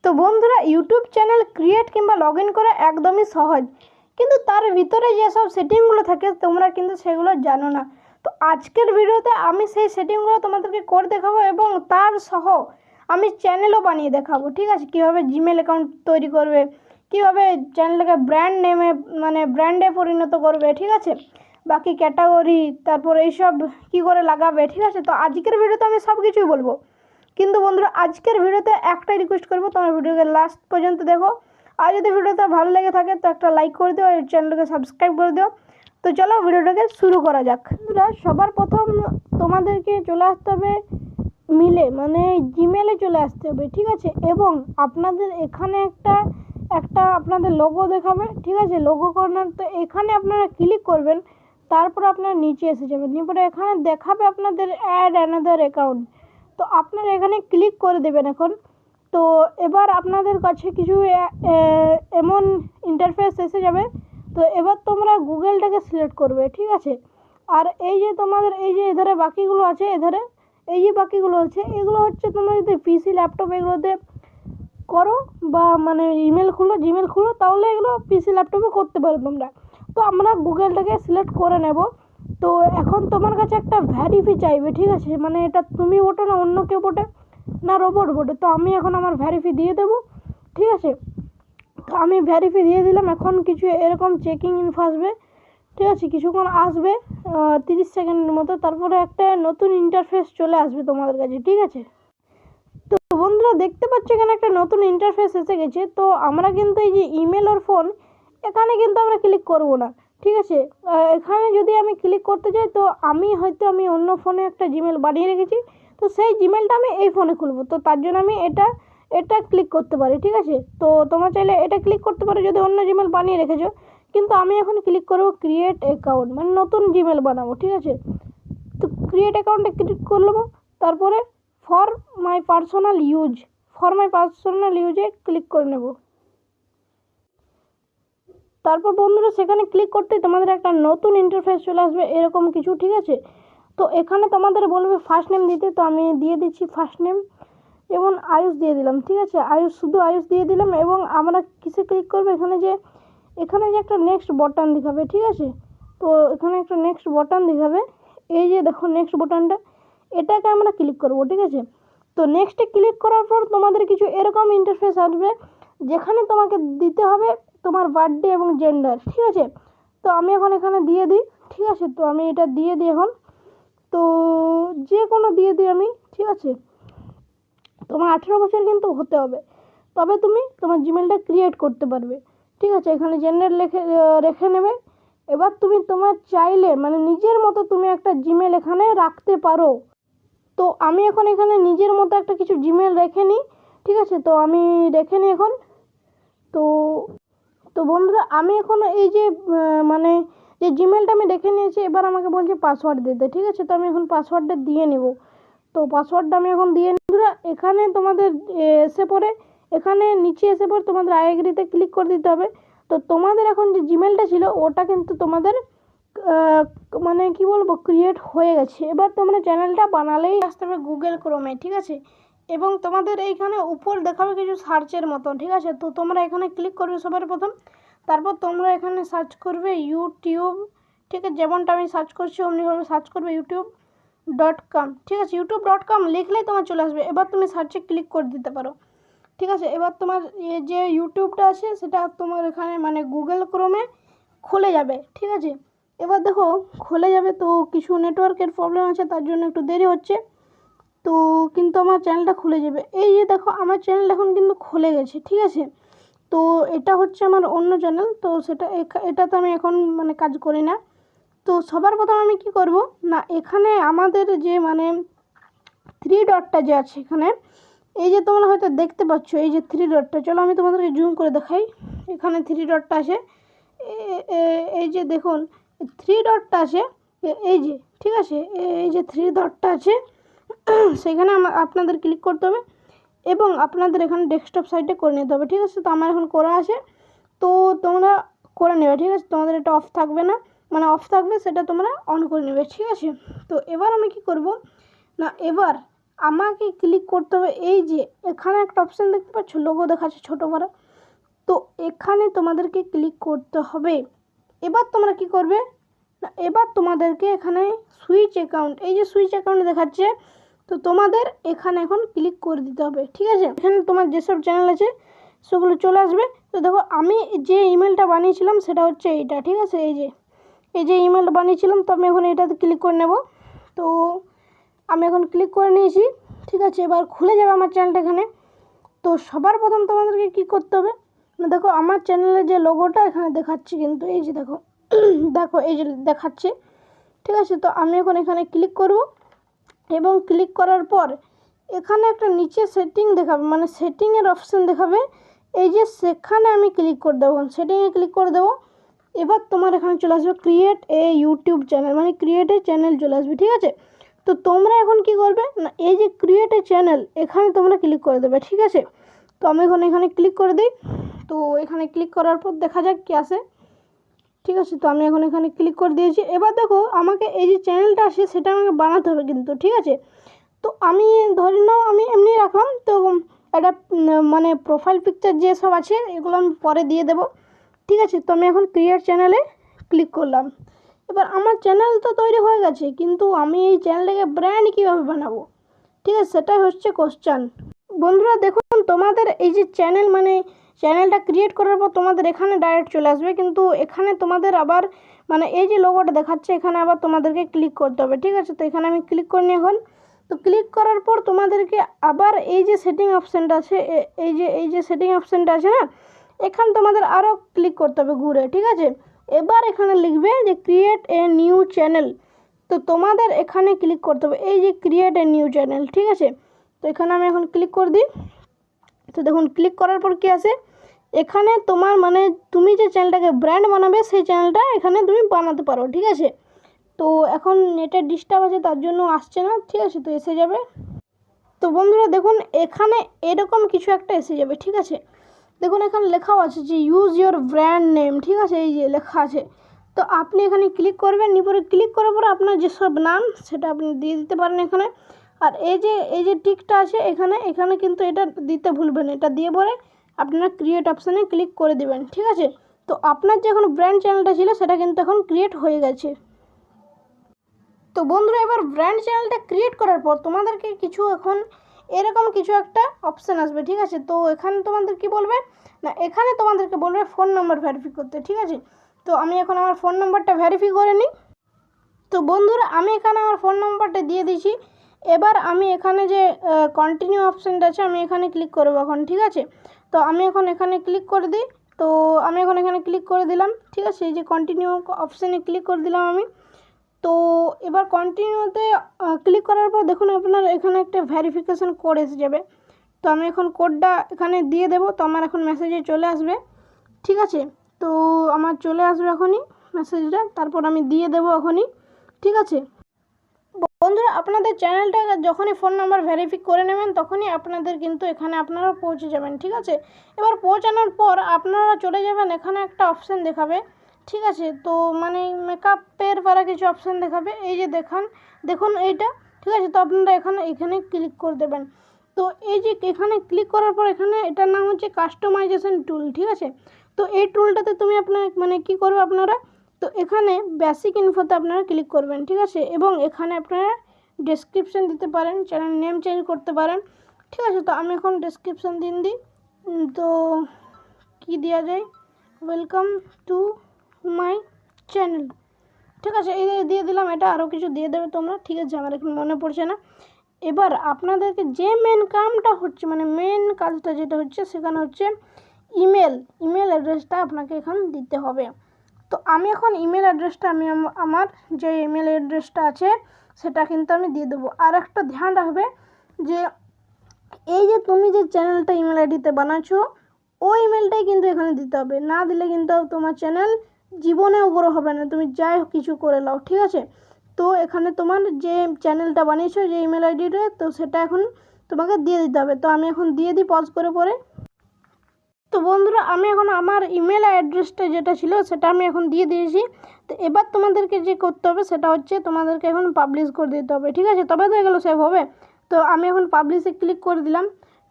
তো বন্ধুরা, YouTube channel create কিংবা লগ ইন করা একদমই সহজ, কিন্তু তার ভিতরে যেসব সেটিংগুলো থাকে তোমরা কিন্তু সেগুলো জানো না। তো আজকের ভিডিওতে আমি সেই সেটিংগুলো তোমাদেরকে করে দেখাবো এবং তার সহ আমি চ্যানেলও বানিয়ে দেখাবো। ঠিক আছে, কীভাবে জিমেল অ্যাকাউন্ট তৈরি করবে, কীভাবে চ্যানেলটাকে ব্র্যান্ড নেমে ব্র্যান্ডে পরিণত করবে, ঠিক আছে, বাকি ক্যাটাগরি, তারপর এইসব কী করে লাগাবে। ঠিক আছে, তো আজকের ভিডিওতে আমি সব কিছুই বলবো। কিন্তু বন্ধুরা, আজকের ভিডিওতে একটাই রিকোয়েস্ট করবো, তোমরা ভিডিওকে লাস্ট পর্যন্ত দেখো। আর যদি ভিডিওটা ভালো লেগে থাকে তো একটা লাইক করে দিও, এই চ্যানেলটাকে সাবস্ক্রাইব করে দিও। তো চলো ভিডিওটাকে শুরু করা যাক। বন্ধুরা, সবার প্রথম তোমাদেরকে চলে আসতে হবে জিমেলে চলে আসতে হবে। ঠিক আছে, এবং আপনাদের এখানে একটা আপনাদের লোগো দেখাবে। ঠিক আছে, লোগো কর্নার, তো এখানে আপনারা ক্লিক করবেন। তারপর আপনারা নিচে এসে যাবেন, এরপরে এখানে দেখাবে আপনাদের অ্যাড অ্যানাদার অ্যাকাউন্ট। তো আপনারা এখানে ক্লিক করে দেবেন এখন। তো এবার আপনাদের কাছে কিছু এমন ইন্টারফেস এসে যাবে। তো এবার তোমরা গুগলটাকে সিলেক্ট করবে। ঠিক আছে, আর এই যে তোমাদের এই যে এধারে বাকিগুলো আছে, এধারে এই যে বাকিগুলো আছে, এগুলো হচ্ছে তোমরা যদি পিসি ল্যাপটপ এগুলোতে করো বা জিমেল খুলো, তাহলে এগুলো পিসি ল্যাপটপে করতে পারো তোমরা। তো আমরা গুগলটাকে সিলেক্ট করে নেব। তো এখন তোমার কাছে একটা ভ্যারিফি চাইবে। ঠিক আছে, এটা তুমি ওঠো না অন্য কেউ ওঠে না, রোবট ওঠে। তো আমি এখন আমার ভ্যারিফি দিয়ে দেবো। ঠিক আছে, তো আমি ভ্যারিফি দিয়ে দিলাম। এখন কিছু এরকম চেকিং ইনফো আসবে। ঠিক আছে, কিছুক্ষণ আসবে, 30 সেকেন্ডের মতো। তারপরে একটা নতুন ইন্টারফেস চলে আসবে তোমাদের কাছে। ঠিক আছে, তো বন্ধুরা দেখতে পাচ্ছ এখানে একটা নতুন ইন্টারফেস এসে গেছে। তো আমরা কিন্তু এই যে ইমেল আর ফোন, এখানে কিন্তু আমরা ক্লিক করব না। ঠিক আছে, এখানে যদি আমি ক্লিক করতে যাই তো আমি অন্য ফোনে একটা জিমেল বানিয়ে রেখেছি। তো সেই জিমেলটা আমি এই ফোনে খুলবো। তো তার জন্য আমি এটা ক্লিক করতে পারি। ঠিক আছে, তো তোমরা চাইলে এটা ক্লিক করতে পারো যদি অন্য জিমেল বানিয়ে রেখেছো। কিন্তু আমি এখন ক্লিক করবো ক্রিয়েট অ্যাকাউন্ট, নতুন জিমেল বানাবো। ঠিক আছে, তো ক্রিয়েট অ্যাকাউন্টে ক্লিক করবো। তারপরে ফর মাই পার্সোনাল ইউজে ক্লিক করে নেব। তারপর বন্ধুরা সেখানে ক্লিক করতে তোমাদের একটা নতুন ইন্টারফেস চলে আসবে এরকম কিছু। ঠিক আছে, তো এখানে তোমাদের বলবে ফার্স্ট নেম দিতে। তো আমি দিয়ে দিচ্ছি ফার্স্ট নেম, যেমন আয়ুষ দিয়ে দিলাম। ঠিক আছে, শুধু আয়ুষ দিয়ে দিলাম। এবং আমরা কিসে ক্লিক করবো, এখানে যে একটা নেক্সট বাটন দেখাবে। ঠিক আছে, তো এখানে একটা নেক্সট বাটন দেখাবে, এই যে দেখো নেক্সট বাটনটা, এটাকে আমরা ক্লিক করব। ঠিক আছে, তো নেক্সটে ক্লিক করার পর তোমাদের কিছু এরকম ইন্টারফেস আসবে, যেখানে তোমাকে দিতে হবে তোমার বার্থডে এবং জেন্ডার। ঠিক আছে, তো আমি এখন এখানে দিয়ে দিই। ঠিক আছে, তো আমি এটা দিয়ে দিই এখন। তো যে কোনো দিয়ে দিই আমি। ঠিক আছে, তোমার 18 বছর কিন্তু হতে হবে, তবে তুমি তোমার জিমেলটা ক্রিয়েট করতে পারবে। ঠিক আছে, এখানে জেন্ডার রেখে নেবে। এবার তুমি তোমার চাইলে নিজের মতো তুমি একটা জিমেল এখানে রাখতে পারো। তো আমি এখন এখানে নিজের মতো একটা কিছু জিমেল রেখে নিই। ঠিক আছে, তো আমি রেখে নিই এখন। তো তো বন্ধুরা, আমি এখন এই যে যে জিমেলটা আমি রেখে নিয়েছি, এবার আমাকে বলছে পাসওয়ার্ড দিতে। ঠিক আছে, তো আমি এখন পাসওয়ার্ডটা দিয়ে নেব। তো পাসওয়ার্ডটা আমি এখন দিয়ে বন্ধুরা, এখানে তোমাদের এসে পড়ে, এখানে নিচে এসে পড়ে তোমাদের আই এগ্রিতে ক্লিক করে দিতে হবে। তো তোমাদের এখন যে জিমেলটা ছিল ওটা কিন্তু তোমাদের কি বলবো, ক্রিয়েট হয়ে গেছে। এবার তোমরা চ্যানেলটা বানালেই আসতে হবে গুগল ক্রোমে। ঠিক আছে, এবং তোমাদের এইখানে উপর দেখাবে কিছু সার্চের মতন। ঠিক আছে, তো তোমরা এখানে ক্লিক করবে সবার প্রথম। তারপর তোমরা এখানে সার্চ করবে ইউটিউব। ঠিক আছে, যেমনটা আমি সার্চ করছি অমনিভাবে সার্চ করবে youtube.com। ঠিক আছে, youtube.com লিখলেই তোমার চলে আসবে। এবার তুমি সার্চে ক্লিক করে দিতে পারো। ঠিক আছে, এবার তোমার যে ইউটিউবটা আছে সেটা তোমার এখানে গুগল ক্রোমে খুলে যাবে। ঠিক আছে, এবার দেখো খুলে যাবে। তো কিছু নেটওয়ার্কের প্রবলেম আছে, তার জন্য একটু দেরি হচ্ছে। তো কিন্তু আমার চ্যানেলটা খুলে যাবে। এই যে দেখো আমার চ্যানেল এখন কিন্তু খুলে গেছে। ঠিক আছে, তো এটা হচ্ছে আমার অন্য চ্যানেল। তো এটাতে আমি এখন কাজ করি না। তো সবার প্রথম আমি কি করব না, এখানে আমাদের যে থ্রি ডটটা যে আছে এখানে, এই যে তোমরা হয়তো দেখতে পাচ্ছ এই যে থ্রি ডটটা, চলো আমি তোমাদেরকে জুম করে দেখাই। এখানে থ্রি ডটটা আছে, এই যে দেখুন থ্রি ডটটা আছে, এই যে। ঠিক আছে, এই যে থ্রি ডটটা আছে সেখানে আপনাদের ক্লিক করতে হবে এবং আপনাদের এখানে ডেস্কটপ সাইটে করে নিতে হবে। ঠিক আছে, তো আমার এখন করা আছে, তো তোমরা করে নেবে। ঠিক আছে, তোমাদের এটা অফ থাকবে না, অফ থাকবে সেটা তোমরা অন করে নেবে। ঠিক আছে, তো এবার আমি কি করব না, এবার আমাকে ক্লিক করতে হবে এই যে এখানে একটা অপশান দেখতে পাচ্ছ, লোগো দেখাচ্ছে ছোটো বড়, তো এখানে তোমাদেরকে ক্লিক করতে হবে। এবার তোমরা কি করবে না, এবার তোমাদেরকে এখানে সুইচ অ্যাকাউন্ট, এই যে সুইচ অ্যাকাউন্ট দেখাচ্ছে, তো তোমাদের এখানে এখন ক্লিক করে দিতে হবে। ঠিক আছে, এখানে তোমার যেসব চ্যানেল আছে সেগুলো চলে আসবে। তো দেখো আমি যে ইমেলটা বানিয়েছিলাম সেটা হচ্ছে এইটা। ঠিক আছে, এই যে ইমেলটা বানিয়েছিলাম, তো আমি এখন এটাতে ক্লিক করে নেব। তো আমি এখন ক্লিক করে নিয়েছি। ঠিক আছে, এবার খুলে যাবে আমার চ্যানেলটা এখানে। তো সবার প্রথম তোমাদেরকে কি করতে হবে না, দেখো আমার চ্যানেলের যে লোগোটা এখানে দেখাচ্ছে, কিন্তু এই যে দেখো দেখো এই যে দেখাচ্ছে। ঠিক আছে, তো আমি এখন এখানে ক্লিক করব এবং ক্লিক করার পর এখানে একটা নিচে সেটিং দেখাবে, মানে সেটিংয়ের অপশান দেখাবে, এই যে সেখানে আমি ক্লিক করে দেবো, সেটিংয়ে ক্লিক করে দেবো। এবার তোমার এখানে চলে আসবে ক্রিয়েট এ ইউটিউব চ্যানেল, মানে ক্রিয়েট এ চ্যানেল চলে আসবে। ঠিক আছে, তো তোমরা এখন কি করবে না, এই যে ক্রিয়েট এ চ্যানেল এখানে তোমরা ক্লিক করে দেবে। ঠিক আছে, তো আমি এখন এখানে ক্লিক করে দিই। তো এখানে ক্লিক করার পর দেখা যাক কি আসে। ঠিক আছে, তো আমি এখন এখানে ক্লিক করে দিয়েছি। এবার দেখো আমাকে এই যে চ্যানেলটা আসে সেটা আমাকে বানাতে হবে কিন্তু। ঠিক আছে, তো আমি ধরে নাও আমি এমনি রাখলাম, তো একটা মানে প্রোফাইল পিকচার যেসব আছে এগুলো আমি পরে দিয়ে দেবো। ঠিক আছে, তো আমি এখন ক্রিয়েট চ্যানেলে ক্লিক করলাম। এবার আমার চ্যানেল তো তৈরি হয়ে গেছে, কিন্তু আমি এই চ্যানেলটাকে ব্র্যান্ড কীভাবে বানাবো, ঠিক আছে, সেটাই হচ্ছে কোশ্চেন। বন্ধুরা দেখুন, তোমাদের এই যে চ্যানেল, মানে চ্যানেলটা ক্রিয়েট করার পর তোমাদের এখানে ডাইরেক্ট চলে আসবে, কিন্তু এখানে তোমাদের আবার মানে এই যে লোগোটা দেখাচ্ছে এখানে আবার তোমাদেরকে ক্লিক করতে হবে। ঠিক আছে, তো এখানে আমি ক্লিক করিনি এখন। তো ক্লিক করার পর তোমাদেরকে আবার এই যে সেটিং অপশানটা আছে, এই যে সেটিং অপশানটা আছে না, এখানে তোমাদের আরও ক্লিক করতে হবে ঘুরে। ঠিক আছে, এবার এখানে লিখবে যে ক্রিয়েট এ নিউ চ্যানেল, তো তোমাদের এখানে ক্লিক করতে হবে এই যে ক্রিয়েট এ নিউ চ্যানেল। ঠিক আছে, তো এখানে আমি এখন ক্লিক করে দিই। তো দেখুন ক্লিক করার পর কি আসে, এখানে তোমার মানে তুমি যে চ্যানেলটাকে ব্র্যান্ড বানাবে সেই চ্যানেলটা এখানে তুমি বানাতে পারো। ঠিক আছে, তো এখন নেটের ডিস্টার্ব আছে তার জন্য আসছে না। ঠিক আছে, তো এসে যাবে। তো বন্ধুরা দেখুন এখানে এরকম কিছু একটা এসে যাবে। ঠিক আছে, দেখুন এখানে লেখাও আছে যে ইউজ ইয়োর ব্র্যান্ড নেম। ঠিক আছে, এই যে লেখা আছে, তো আপনি এখানে ক্লিক করবেন, নিপরে ক্লিক করার পর আপনার যেসব নাম সেটা আপনি দিয়ে দিতে পারেন এখানে। আর এই যে টিকটা আছে এখানে কিন্তু এটা দিতে ভুলবেন, এটা দিয়ে পরে আপনারা ক্রিয়েট অপশানে ক্লিক করে দেবেন। ঠিক আছে, তো আপনার যে এখন ব্র্যান্ড চ্যানেলটা ছিল সেটা কিন্তু এখন ক্রিয়েট হয়ে গেছে। তো বন্ধুরা এবার ব্র্যান্ড চ্যানেলটা ক্রিয়েট করার পর তোমাদেরকে কিছু এখন এরকম কিছু একটা অপশান আসবে। ঠিক আছে, তো এখানে তোমাদের কি বলবে না, এখানে তোমাদেরকে বলবে ফোন নাম্বার ভেরিফাই করতে। ঠিক আছে, তো আমি এখন আমার ফোন নাম্বারটা ভেরিফাই করে নিই। তো বন্ধুরা আমি এখানে আমার ফোন নাম্বারটা দিয়ে দিয়েছি। এবার আমি এখানে যে কন্টিনিউ অপশানটা আছে আমি এখানে ক্লিক করবো এখন। ঠিক আছে, তো আমি এখন এখানে ক্লিক করে দিই। তো আমি এখন এখানে ক্লিক করে দিলাম। ঠিক আছে, এই যে কন্টিনিউ অপশানে ক্লিক করে দিলাম আমি। তো এবার কন্টিনিউতে ক্লিক করার পর দেখুন আপনার এখানে একটা ভেরিফিকেশান কোড এসে যাবে। তো আমি এখন কোডটা এখানে দিয়ে দেবো, তো আমার এখন মেসেজে চলে আসবে। ঠিক আছে, তো আমার চলে আসবে এখনই মেসেজটা, তারপর আমি দিয়ে দেবো এখনই। ঠিক আছে বন্ধুরা, আপনাদের চ্যানেলটা যখনই ফোন নাম্বার ভেরিফাই করে নেবেন তখনই আপনাদের কিন্তু এখানে আপনারা পৌঁছে যাবেন। ঠিক আছে, এবার পৌঁছানোর পর আপনারা চলে যাবেন, এখানে একটা অপশান দেখাবে। ঠিক আছে, তো মানে মেকআপের পরে কিছু অপশান দেখাবে, এই যে দেখুন এইটা। ঠিক আছে, তো আপনারা এখানে ক্লিক করে দেবেন। তো এই যে এখানে ক্লিক করার পর এখানে এটার নাম হচ্ছে কাস্টমাইজেশন টুল। ঠিক আছে, তো এই টুলটাতে তুমি আপনার মানে কী করবে আপনারা, তো এখানে বেসিক ইনফোতে আপনারা ক্লিক করবেন। ঠিক আছে, এবং এখানে আপনারা ডেসক্রিপশান দিতে পারেন, চ্যানেল নেম চেঞ্জ করতে পারেন। ঠিক আছে, তো আমি এখন ডেসক্রিপশান দিই। তো কি দেওয়া যায়, ওয়েলকাম টু মাই চ্যানেল। ঠিক আছে, এই দিয়ে দিলাম, এটা আরও কিছু দিয়ে দেবে তোমরা। ঠিক আছে, আমার এখন মনে পড়ছে না। এবার আপনাদেরকে যে মেন কামটা হচ্ছে, মানে মেন কাজটা যেটা হচ্ছে সেখানে হচ্ছে ইমেল অ্যাড্রেসটা আপনাকে এখন দিতে হবে। তো আমি এখন ইমেল অ্যাড্রেসটা আমি আমার যে ইমেল অ্যাড্রেসটা আছে সেটা কিন্তু আমি দিয়ে দেবো। আর একটা ধ্যান রাখবে যে এই যে তুমি যে চ্যানেলটা ইমেল আইডিতে বানাচ্ছো ওই ইমেলটাই কিন্তু এখানে দিতে হবে, না দিলে কিন্তু তোমার চ্যানেল জীবনেও গ্রো হবে না, তুমি যাই কিছু করে নাও। ঠিক আছে, তো এখানে তোমার যে চ্যানেলটা বানিয়েছো যে ইমেল আইডিটা, তো সেটা এখন তোমাকে দিয়ে দিতে হবে। তো আমি এখন দিয়ে দিই পজ করে পরে। তো বন্ধুরা আমি এখন আমার ইমেল অ্যাড্রেসটা যেটা ছিল সেটা আমি এখন দিয়ে দিয়েছি। তো এবার তোমাদেরকে যে করতে হবে সেটা হচ্ছে তোমাদেরকে এখন পাবলিশ করে দিতে হবে। ঠিক আছে, তবে তো এগুলো সেভ হবে, তো আমি এখন পাবলিশে ক্লিক করে দিলাম,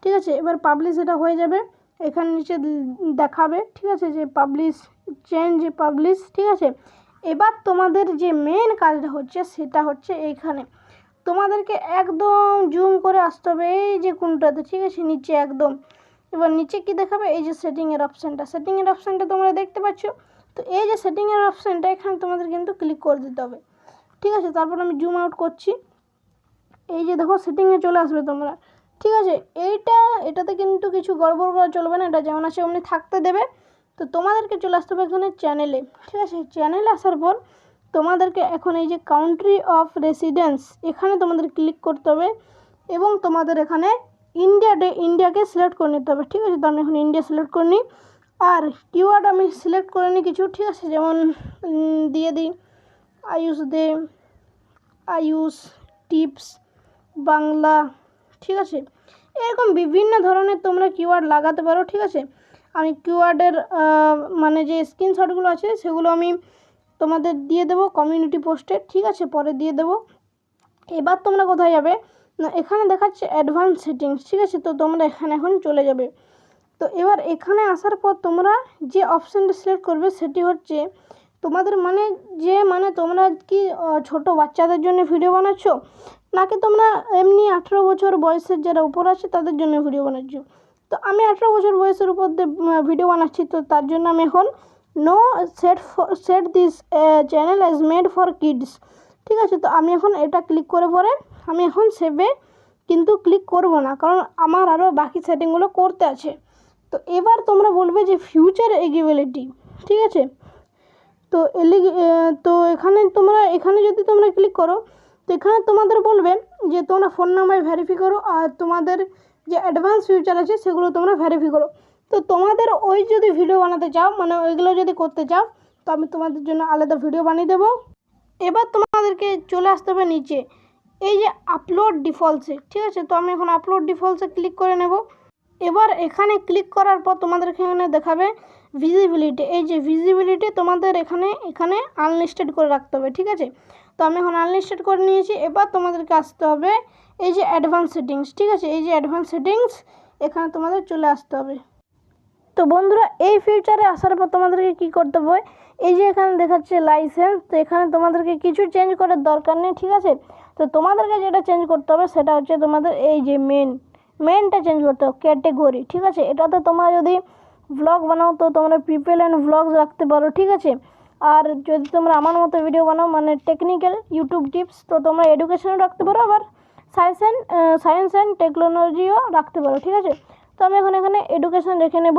ঠিক আছে। এবার পাবলিশ এটা হয়ে যাবে, এখানে নিচে দেখাবে, ঠিক আছে, যে পাবলিশ চেঞ্জ পাবলিশ, ঠিক আছে। এবার তোমাদের যে মেন কাজটা হচ্ছে সেটা হচ্ছে এইখানে তোমাদেরকে একদম জুম করে আসতে হবে এই যে কোনটাতে, ঠিক আছে, নিচে একদম। এবার নিচে কি দেখাবে, এই যে সেটিংয়ের অপশানটা তোমরা দেখতে পাচ্ছ। তো এই যে সেটিংয়ের অপশানটা এখানে তোমাদের কিন্তু ক্লিক করে দিতে হবে, ঠিক আছে। তারপর আমি জুম আউট করছি, এই যে দেখো সেটিংয়ে চলে আসবে তোমরা, ঠিক আছে। এটাতে কিন্তু কিছু গড়বড় করা চলবে না, এটা যেমন আছে অমনি থাকতে দেবে। তো তোমাদেরকে চলে আসতে হবে এখানে চ্যানেলে, ঠিক আছে। চ্যানেলে আসার পর তোমাদেরকে এখন এই যে কান্ট্রি অফ রেসিডেন্স এখানে তোমাদের ক্লিক করতে হবে এবং তোমাদের এখানে ইন্ডিয়াকে সিলেক্ট করে নিতে হবে, ঠিক আছে। তো আমি এখন ইন্ডিয়া সিলেক্ট করে নিই, আর কিওয়ার্ড আমি সিলেক্ট করে নিই কিছু, ঠিক আছে। যেমন দিয়ে দিই আয়ুষ টিপস বাংলা, ঠিক আছে। এরকম বিভিন্ন ধরনের তোমরা কিওয়ার্ড লাগাতে পারো, ঠিক আছে। আমি কিওয়ার্ডের মানে যে স্ক্রিনশটগুলো আছে সেগুলো আমি তোমাদের দিয়ে দেবো কমিউনিটি পোস্টে, ঠিক আছে, পরে দিয়ে দেবো। এবার তোমরা কোথায় যাবে না, এখানে দেখাচ্ছে অ্যাডভান্স সেটিংস, ঠিক আছে। তো তোমরা এখানে এখন চলে যাবে। তো এবার এখানে আসার পর তোমরা যে অপশানটা সিলেক্ট করবে সেটি হচ্ছে তোমাদের মানে তোমরা কি ছোট বাচ্চাদের জন্য ভিডিও বানাচ্ছ, নাকি তোমরা এমনি 18 বছর বয়সের যারা উপর আছে তাদের জন্য ভিডিও বানাচ্ছ। তো আমি 18 বছর বয়সের উপর ভিডিও বানাচ্ছি, তো তার জন্য আমি এখন no set this channel as made for kids, ঠিক আছে। তো আমি এখন এটা ক্লিক করে পরে আমি এখন সেভে কিন্তু ক্লিক করব না, কারণ আমার আরও বাকি সেটিংগুলো করতে আছে। তো এবার তোমরা বলবে যে ফিউচার এলিজিবিলিটি, ঠিক আছে। তো তো এখানে যদি তোমরা ক্লিক করো তো এখানে তোমাদের বলবে যে তোমরা ফোন নাম্বার ভেরিফাই করো আর তোমাদের যে অ্যাডভান্স ফিউচার আছে সেগুলো তোমরা ভেরিফাই করো। তো তোমাদের ওই যদি ভিডিও বানাতে চাও, মানে ওইগুলো যদি করতে চাও, তো আমি তোমাদের জন্য আলাদা ভিডিও বানিয়ে দেবো। এবার তোমাদেরকে চলে আসতে হবে নিচে এই যে আপলোড ডিফল্টসে, ঠিক আছে। তো আমি এখন আপলোড ডিফল্টসে ক্লিক করে নেব। এবার এখানে ক্লিক করার পর তোমাদের এখানে দেখাবে ভিজিবিলিটি, এই যে ভিজিবিলিটি তোমাদের এখানে আনলিস্টেড করে রাখতে হবে, ঠিক আছে। তো আমি এখন আনলিস্টেড করে নিয়েছি। এবার তোমাদেরকে আসতে হবে এই যে অ্যাডভান্স সেটিংস, ঠিক আছে। এই যে অ্যাডভান্স সেটিংস এখানে তোমাদের চলে আসতে হবে। তো বন্ধুরা এই ফিউচারে আসার পর তোমাদেরকে কি করতে হবে, এই যে এখানে দেখাচ্ছে লাইসেন্স, তো এখানে তোমাদেরকে কিছু চেঞ্জ করার দরকার নেই, ঠিক আছে। তো তোমাদেরকে যেটা চেঞ্জ করতে হবে সেটা হচ্ছে তোমাদের এই যে মেনটা চেঞ্জ করতে হবে, ক্যাটেগরি, ঠিক আছে। এটাতে তোমরা যদি ভ্লগ বানাও তো তোমরা পিপল অ্যান্ড ভ্লগস রাখতে পারো, ঠিক আছে। আর যদি তোমরা আমার মতো ভিডিও বানাও মানে টেকনিক্যাল ইউটিউব টিপস, তো তোমরা এডুকেশনও রাখতে পারো, আবার সায়েন্স অ্যান্ড টেকনোলজিও রাখতে পারো, ঠিক আছে। তো আমি এখন এখানে এডুকেশন রেখে নেব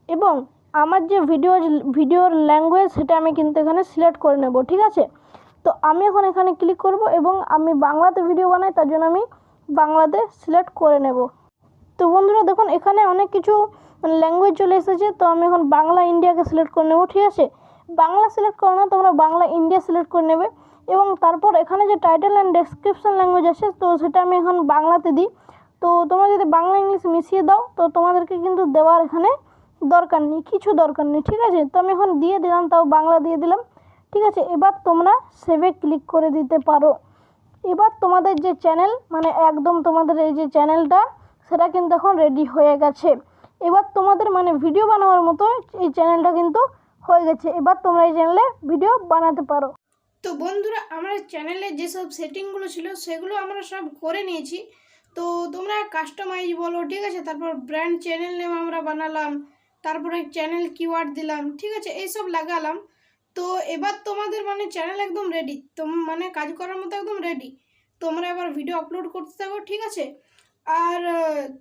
এবং আমার যে ভিডিওর ল্যাঙ্গুয়েজ সেটা আমি কিন্তু এখানে সিলেক্ট করে নেব, ঠিক আছে। তো আমি এখন এখানে ক্লিক করব এবং আমি বাংলাতে ভিডিও বানাই, তার জন্য আমি বাংলাতে সিলেক্ট করে নেব। তো বন্ধুরা দেখুন এখানে অনেক কিছু ল্যাঙ্গুয়েজ চলে এসেছে, তো আমি এখন বাংলা ইন্ডিয়াকে সিলেক্ট করে নেব, ঠিক আছে। বাংলা সিলেক্ট করো না, তোমরা বাংলা ইন্ডিয়া সিলেক্ট করে নেবে এবং তারপর এখানে যে টাইটেল অ্যান্ড ডেসক্রিপশন ল্যাঙ্গুয়েজ আছে তো সেটা আমি এখন বাংলাতে দিই। তো তোমরা যদি বাংলা ইংলিশ মিশিয়ে দাও তো তোমাদেরকে কিন্তু দেওয়ার এখানে কিছু দরকার নেই, ঠিক আছে। তো আমি এখন দিয়ে দিলাম, তাও বাংলা দিয়ে দিলাম, ঠিক আছে। এবার তোমরা সেভে ক্লিক করে দিতে পারো। এবার তোমাদের যে চ্যানেল মানে একদম তোমাদের এই যে চ্যানেলটা সেটা কিন্তু এখন রেডি হয়ে গেছে। এবার তোমাদের মানে ভিডিও বানানোর মতো এই চ্যানেলটা কিন্তু হয়ে গেছে। এবার তোমরা এই চ্যানেলে ভিডিও বানাতে পারো। তো বন্ধুরা আমার চ্যানেলে যেসব সেটিংগুলো ছিল সেগুলো আমরা সব করে নিয়েছি। তো তোমরা কাস্টমাইজ বলো, ঠিক আছে, তারপর ব্র্যান্ড চ্যানেল নেম আমরা বানালাম, তারপরে চ্যানেল কিওয়ার্ড দিলাম, ঠিক আছে, এইসব লাগালাম। তো এবার তোমাদের মানে চ্যানেল একদম রেডি, মানে কাজ করার মতো একদম রেডি। তোমরা এবার ভিডিও আপলোড করতে থাকো, ঠিক আছে। আর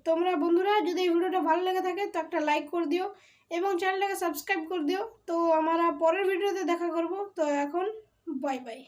তোমরা বন্ধুরা যদি এই ভিডিওটা ভালো লেগে থাকে তো একটা লাইক করে দিও এবং চ্যানেলটাকে সাবস্ক্রাইব করে দিও। তো আমরা পরের ভিডিওতে দেখা করব। তো এখন বাই বাই।